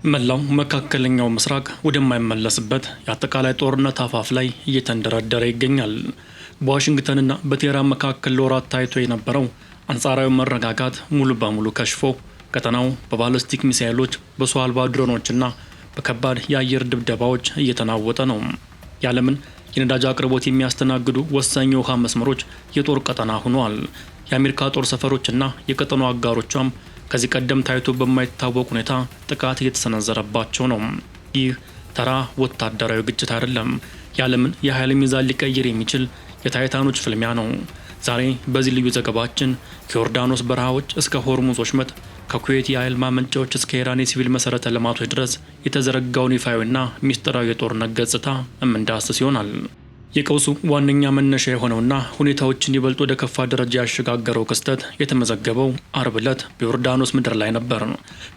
መላው መካከለኛው ምስራቅ ወደማይመለስበት የአጠቃላይ ጦርነት አፋፍ ላይ እየተንደረደረ ይገኛል። በዋሽንግተንና በቴህራን መካከል ለወራት ታይቶ የነበረው አንጻራዊ መረጋጋት ሙሉ በሙሉ ከሽፎ ቀጠናው በባለስቲክ ሚሳኤሎች፣ በሰው አልባ ድሮኖችና በከባድ የአየር ድብደባዎች እየተናወጠ ነው። የዓለምን የነዳጅ አቅርቦት የሚያስተናግዱ ወሳኝ የውሃ መስመሮች የጦር ቀጠና ሆነዋል። የአሜሪካ ጦር ሰፈሮችና የቀጠናው አጋሮቿም ከዚህ ቀደም ታይቶ በማይታወቅ ሁኔታ ጥቃት እየተሰነዘረባቸው ነው። ይህ ተራ ወታደራዊ ግጭት አይደለም። የዓለምን የኃይል ሚዛን ሊቀይር የሚችል የታይታኖች ፍልሚያ ነው። ዛሬ በዚህ ልዩ ዘገባችን ከዮርዳኖስ በረሃዎች እስከ ሆርሙዝ ወሽመጥ፣ ከኩዌት የኃይል ማመንጫዎች እስከ ኢራን የሲቪል መሰረተ ልማቶች ድረስ የተዘረጋውን ይፋዊና ሚስጥራዊ የጦርነት ገጽታ እምንዳስስ ይሆናል። የቀውሱ ዋነኛ መነሻ የሆነውና ሁኔታዎችን ይበልጥ ወደ ከፋ ደረጃ ያሸጋገረው ክስተት የተመዘገበው አርብ ዕለት በዮርዳኖስ ምድር ላይ ነበር።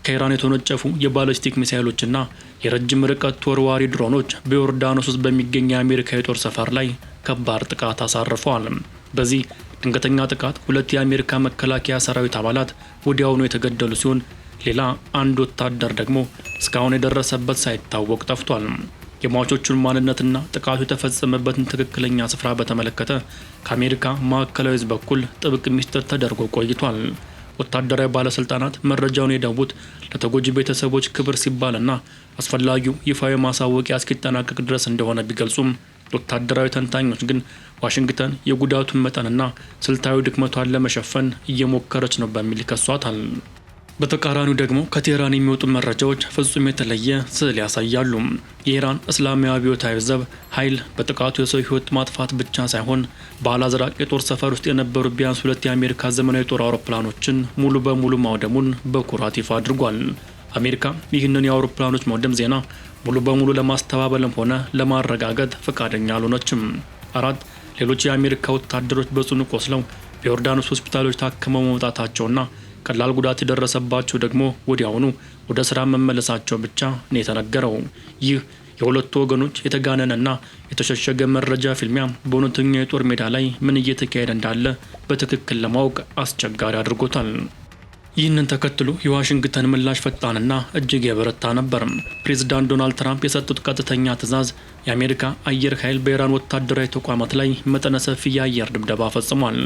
ከኢራን የተወነጨፉ የባለስቲክ ሚሳይሎችና የረጅም ርቀት ተወርዋሪ ድሮኖች በዮርዳኖስ ውስጥ በሚገኝ የአሜሪካ የጦር ሰፈር ላይ ከባድ ጥቃት አሳርፈዋል። በዚህ ድንገተኛ ጥቃት 2 የአሜሪካ መከላከያ ሰራዊት አባላት ወዲያውኑ የተገደሉ ሲሆን ሌላ አንድ ወታደር ደግሞ እስካሁን የደረሰበት ሳይታወቅ ጠፍቷል። የሟቾቹን ማንነትና ጥቃቱ የተፈጸመበትን ትክክለኛ ስፍራ በተመለከተ ከአሜሪካ ማዕከላዊ ዕዝ በኩል ጥብቅ ሚስጥር ተደርጎ ቆይቷል። ወታደራዊ ባለስልጣናት መረጃውን የደቡት ለተጎጂ ቤተሰቦች ክብር ሲባልና አስፈላጊው ይፋዊ ማሳወቂያ እስኪጠናቀቅ ድረስ እንደሆነ ቢገልጹም ወታደራዊ ተንታኞች ግን ዋሽንግተን የጉዳቱን መጠንና ስልታዊ ድክመቷን ለመሸፈን እየሞከረች ነው በሚል ይከሷታል። በተቃራኒው ደግሞ ከቴህራን የሚወጡ መረጃዎች ፍጹም የተለየ ስዕል ያሳያሉ። የኢራን እስላማዊ አብዮታዊ ዘብ ኃይል በጥቃቱ የሰው ሕይወት ማጥፋት ብቻ ሳይሆን በአላዝራቅ የጦር ሰፈር ውስጥ የነበሩ ቢያንስ 2 የአሜሪካ ዘመናዊ ጦር አውሮፕላኖችን ሙሉ በሙሉ ማውደሙን በኩራት ይፋ አድርጓል። አሜሪካ ይህንን የአውሮፕላኖች መውደም ዜና ሙሉ በሙሉ ለማስተባበልም ሆነ ለማረጋገጥ ፈቃደኛ አልሆነችም። 4 ሌሎች የአሜሪካ ወታደሮች በጽኑ ቆስለው በዮርዳኖስ ሆስፒታሎች ታክመው መውጣታቸውና ቀላል ጉዳት የደረሰባቸው ደግሞ ወዲያውኑ ወደ ስራ መመለሳቸው ብቻ ነው የተነገረው። ይህ የሁለቱ ወገኖች የተጋነነና የተሸሸገ መረጃ ፍልሚያ በእውነተኛ የጦር ሜዳ ላይ ምን እየተካሄደ እንዳለ በትክክል ለማወቅ አስቸጋሪ አድርጎታል። ይህንን ተከትሎ የዋሽንግተን ምላሽ ፈጣንና እጅግ የበረታ ነበር። ፕሬዝዳንት ዶናልድ ትራምፕ የሰጡት ቀጥተኛ ትዕዛዝ የአሜሪካ አየር ኃይል በኢራን ወታደራዊ ተቋማት ላይ መጠነ ሰፊ የአየር ድብደባ ፈጽሟል።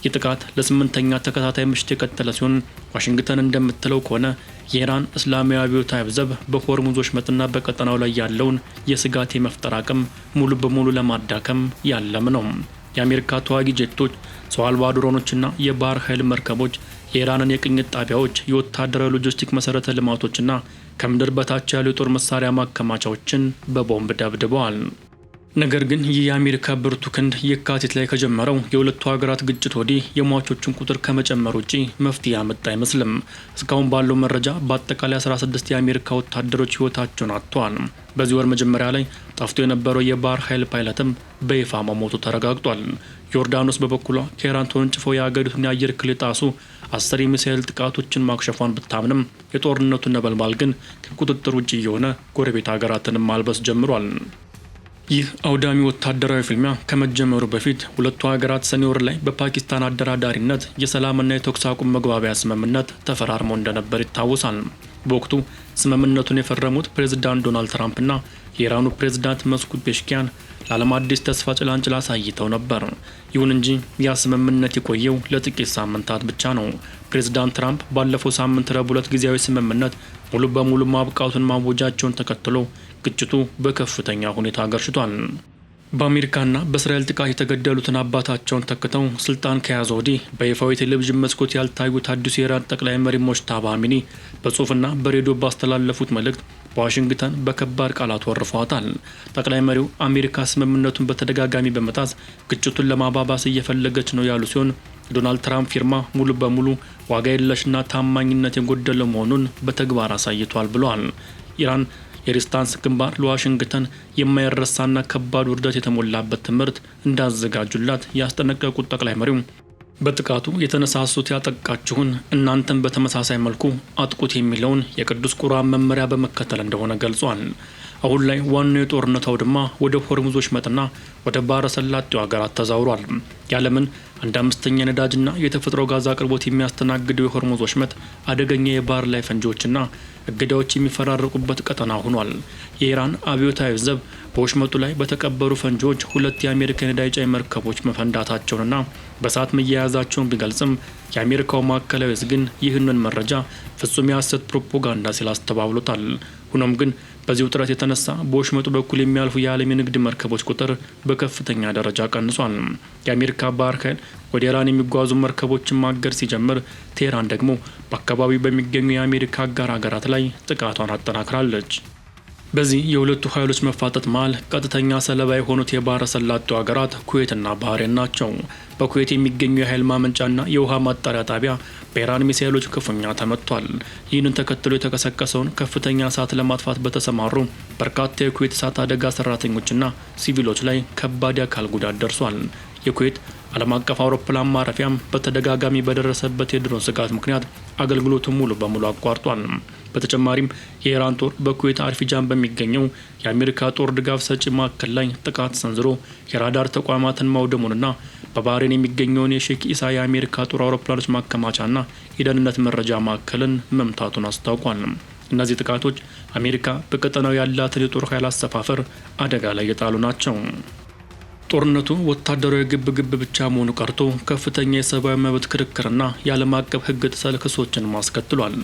ይህ ጥቃት ለ8ኛ ተከታታይ ምሽት የቀጠለ ሲሆን ዋሽንግተን እንደምትለው ከሆነ የኢራን እስላማዊ አብዮታዊ ዘብ በሆርሙዝ ወሽመጥና በቀጠናው ላይ ያለውን የስጋት የመፍጠር አቅም ሙሉ በሙሉ ለማዳከም ያለም ነው። የአሜሪካ ተዋጊ ጄቶች፣ ሰው አልባ ድሮኖችና የባህር ኃይል መርከቦች የኢራንን የቅኝት ጣቢያዎች፣ የወታደራዊ ሎጂስቲክ መሰረተ ልማቶችና ከምድር በታች ያሉ የጦር መሳሪያ ማከማቻዎችን በቦምብ ደብድበዋል። ነገር ግን ይህ የአሜሪካ ብርቱ ክንድ የካቲት ላይ ከጀመረው የሁለቱ ሀገራት ግጭት ወዲህ የሟቾችን ቁጥር ከመጨመር ውጪ መፍትሄ ያመጣ አይመስልም። እስካሁን ባለው መረጃ በአጠቃላይ 16 የአሜሪካ ወታደሮች ሕይወታቸውን አጥተዋል። በዚህ ወር መጀመሪያ ላይ ጠፍቶ የነበረው የባህር ኃይል ፓይለትም በይፋ መሞቱ ተረጋግጧል። ዮርዳኖስ በበኩሏ ከኢራን ተወንጭፈው የአገሪቱን የአየር ክልል የጣሱ 10 የሚሳኤል ጥቃቶችን ማክሸፏን ብታምንም የጦርነቱ ነበልባል ግን ከቁጥጥር ውጪ የሆነ ጎረቤት ሀገራትንም ማልበስ ጀምሯል። ይህ አውዳሚ ወታደራዊ ፍልሚያ ከመጀመሩ በፊት ሁለቱ ሀገራት ሰኔ ወር ላይ በፓኪስታን አደራዳሪነት የሰላምና የተኩስ አቁም መግባቢያ ስምምነት ተፈራርመው እንደነበር ይታወሳል። በወቅቱ ስምምነቱን የፈረሙት ፕሬዝዳንት ዶናልድ ትራምፕና የኢራኑ ፕሬዝዳንት መስዑድ ፔዜሽኪያን ለዓለም አዲስ ተስፋ ጭላንጭል አሳይተው ነበር። ይሁን እንጂ ያ ስምምነት የቆየው ለጥቂት ሳምንታት ብቻ ነው። ፕሬዝዳንት ትራምፕ ባለፈው ሳምንት ረቡዕ ዕለት ጊዜያዊ ስምምነት ሙሉ በሙሉ ማብቃቱን ማወጃቸውን ተከትሎ ግጭቱ በከፍተኛ ሁኔታ አገርሽቷል። በአሜሪካና በእስራኤል ጥቃት የተገደሉትን አባታቸውን ተክተው ስልጣን ከያዘ ወዲህ በይፋዊ ቴሌቪዥን መስኮት ያልታዩት አዲሱ የኢራን ጠቅላይ መሪ ሙጅተባ ካሚኒ በጽሁፍና በሬዲዮ ባስተላለፉት መልእክት በዋሽንግተን በከባድ ቃላት ወርፈዋታል። ጠቅላይ መሪው አሜሪካ ስምምነቱን በተደጋጋሚ በመጣስ ግጭቱን ለማባባስ እየፈለገች ነው ያሉ ሲሆን ዶናልድ ትራምፕ ፊርማ ሙሉ በሙሉ ዋጋ የለሽና ታማኝነት የጎደለው መሆኑን በተግባር አሳይቷል ብለዋል። ኢራን የሬስታንስ ግንባር ለዋሽንግተን የማይረሳና ከባድ ውርደት የተሞላበት ትምህርት እንዳዘጋጁላት ያስጠነቀቁት ጠቅላይ መሪው በጥቃቱ የተነሳሱት ያጠቃችሁን እናንተን በተመሳሳይ መልኩ አጥቁት የሚለውን የቅዱስ ቁርአን መመሪያ በመከተል እንደሆነ ገልጿል። አሁን ላይ ዋናው የጦርነት አውድማ ወደ ሆርሙዝ ወሽመጥና ወደ ባህረ ሰላጤው ሀገራት ተዛውሯል። የዓለምን 1/5 ነዳጅና የተፈጥሮ ጋዝ አቅርቦት የሚያስተናግደው የሆርሙዝ ወሽመጥ አደገኛ የባህር ላይ ፈንጂዎችና እገዳዎች የሚፈራረቁበት ቀጠና ሆኗል። የኢራን አብዮታዊ ዘብ በወሽመጡ ላይ በተቀበሩ ፈንጂዎች 2 የአሜሪካ ነዳጅ ጫኝ መርከቦች መፈንዳታቸውንና በእሳት መያያዛቸውን ቢገልጽም የአሜሪካው ማዕከላዊ ዕዝ ግን ይህንን መረጃ ፍጹም የሐሰት ፕሮፓጋንዳ ሲል አስተባብሎታል። ሆኖም ግን በዚህ ውጥረት የተነሳ በወሽመጡ በኩል የሚያልፉ የዓለም የንግድ መርከቦች ቁጥር በከፍተኛ ደረጃ ቀንሷል። የአሜሪካ ባህር ኃይል ወደ ኢራን የሚጓዙ መርከቦችን ማገድ ሲጀምር፣ ቴህራን ደግሞ በአካባቢው በሚገኙ የአሜሪካ አጋር ሀገራት ላይ ጥቃቷን አጠናክራለች። በዚህ የሁለቱ ኃይሎች መፋጠጥ መሃል ቀጥተኛ ሰለባ የሆኑት የባህረ ሰላጤው ሀገራት ኩዌትና ባህሬን ናቸው። በኩዌት የሚገኙ የኃይል ማመንጫና የውሃ ማጣሪያ ጣቢያ በኢራን ሚሳኤሎች ክፉኛ ተመቷል። ይህንን ተከትሎ የተቀሰቀሰውን ከፍተኛ እሳት ለማጥፋት በተሰማሩ በርካታ የኩዌት እሳት አደጋ ሰራተኞችና ሲቪሎች ላይ ከባድ የአካል ጉዳት ደርሷል። የኩዌት ዓለም አቀፍ አውሮፕላን ማረፊያም በተደጋጋሚ በደረሰበት የድሮን ስጋት ምክንያት አገልግሎቱን ሙሉ በሙሉ አቋርጧል። በተጨማሪም የኢራን ጦር በኩዌት አርፊጃን በሚገኘው የአሜሪካ ጦር ድጋፍ ሰጪ ማዕከል ላይ ጥቃት ሰንዝሮ የራዳር ተቋማትን ማውደሙንና በባህሬን የሚገኘውን የሼክ ኢሳ የአሜሪካ ጦር አውሮፕላኖች ማከማቻና የደህንነት መረጃ ማዕከልን መምታቱን አስታውቋል። እነዚህ ጥቃቶች አሜሪካ በቀጠናው ያላትን የጦር ኃይል አሰፋፈር አደጋ ላይ የጣሉ ናቸው። ጦርነቱ ወታደራዊ ግብ ብቻ መሆኑ ቀርቶ ከፍተኛ የሰብአዊ መብት ክርክርና የዓለም አቀፍ ሕግ ጥሰት ክሶችን ማስከትሏል።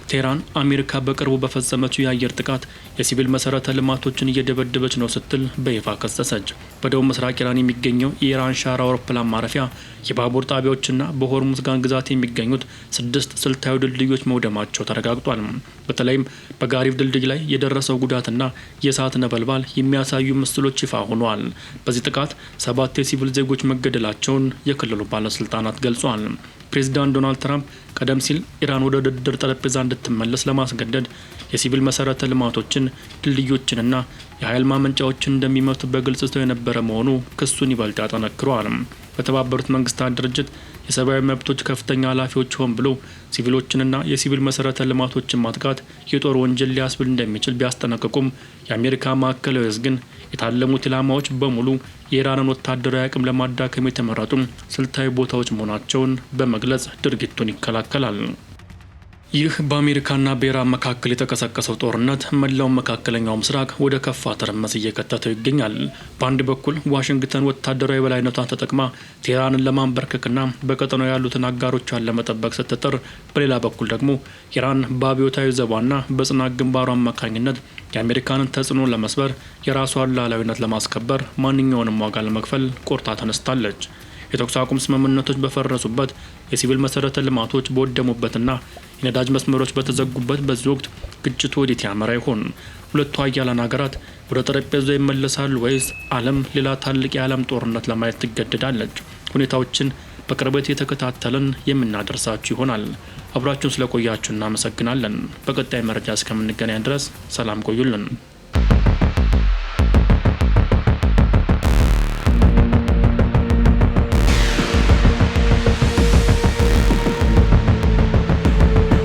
ቴህራን አሜሪካ በቅርቡ በፈጸመችው የአየር ጥቃት የሲቪል መሰረተ ልማቶችን እየደበደበች ነው ስትል በይፋ ከሰሰች። በደቡብ ምስራቅ ኢራን የሚገኘው የኢራን ሻር አውሮፕላን ማረፊያ፣ የባቡር ጣቢያዎችና በሆርሙዝጋን ግዛት የሚገኙት 6 ስልታዊ ድልድዮች መውደማቸው ተረጋግጧል። በተለይም በጋሪፍ ድልድይ ላይ የደረሰው ጉዳትና የእሳት ነበልባል የሚያሳዩ ምስሎች ይፋ ሆነዋል። በዚህ ጥቃት 7 የሲቪል ዜጎች መገደላቸውን የክልሉ ባለስልጣናት ገልጿል። ፕሬዚዳንት ዶናልድ ትራምፕ ቀደም ሲል ኢራን ወደ ድርድር ጠረጴዛ እንድትመለስ ለማስገደድ የሲቪል መሰረተ ልማቶችን፣ ድልድዮችንና የኃይል ማመንጫዎችን እንደሚመቱ በግልጽ ተው የነበረ መሆኑ ክሱን ይበልጥ ያጠነክረዋል። በተባበሩት መንግስታት ድርጅት የሰብአዊ መብቶች ከፍተኛ ኃላፊዎች ሆን ብሎ ሲቪሎችንና የሲቪል መሰረተ ልማቶችን ማጥቃት የጦር ወንጀል ሊያስብል እንደሚችል ቢያስጠነቅቁም የአሜሪካ ማዕከላዊ ዕዝ ግን የታለሙት ኢላማዎች በሙሉ የኢራንን ወታደራዊ አቅም ለማዳከም የተመረጡ ስልታዊ ቦታዎች መሆናቸውን በመግለጽ ድርጊቱን ይከላከላል። ይህ በአሜሪካና በኢራን መካከል የተቀሰቀሰው ጦርነት መላውን መካከለኛው ምስራቅ ወደ ከፋ ትርምስ እየከተተው ይገኛል። በአንድ በኩል ዋሽንግተን ወታደራዊ የበላይነቷን ተጠቅማ ቴህራንን ለማንበርከክና በቀጠናው ያሉትን አጋሮቿን ለመጠበቅ ስትጥር፣ በሌላ በኩል ደግሞ ኢራን በአብዮታዊ ዘቧና በጽናት ግንባሩ አማካኝነት የአሜሪካንን ተጽዕኖ ለመስበር የራሷን ሉዓላዊነት ለማስከበር ማንኛውንም ዋጋ ለመክፈል ቆርጣ ተነስታለች። የተኩስ አቁም ስምምነቶች በፈረሱበት፣ የሲቪል መሰረተ ልማቶች በወደሙበትና የነዳጅ መስመሮች በተዘጉበት በዚህ ወቅት ግጭቱ ወዴት ያመራ ይሆን? ሁለቱ ሀያላን ሀገራት ወደ ጠረጴዛው ይመለሳሉ ወይስ ዓለም ሌላ ታላቅ የዓለም ጦርነት ለማየት ትገደዳለች? ሁኔታዎችን በቅርበት የተከታተልን የምናደርሳችሁ ይሆናል። አብራችሁን ስለቆያችሁ እናመሰግናለን። በቀጣይ መረጃ እስከምንገናኝ ድረስ ሰላም ቆዩልን።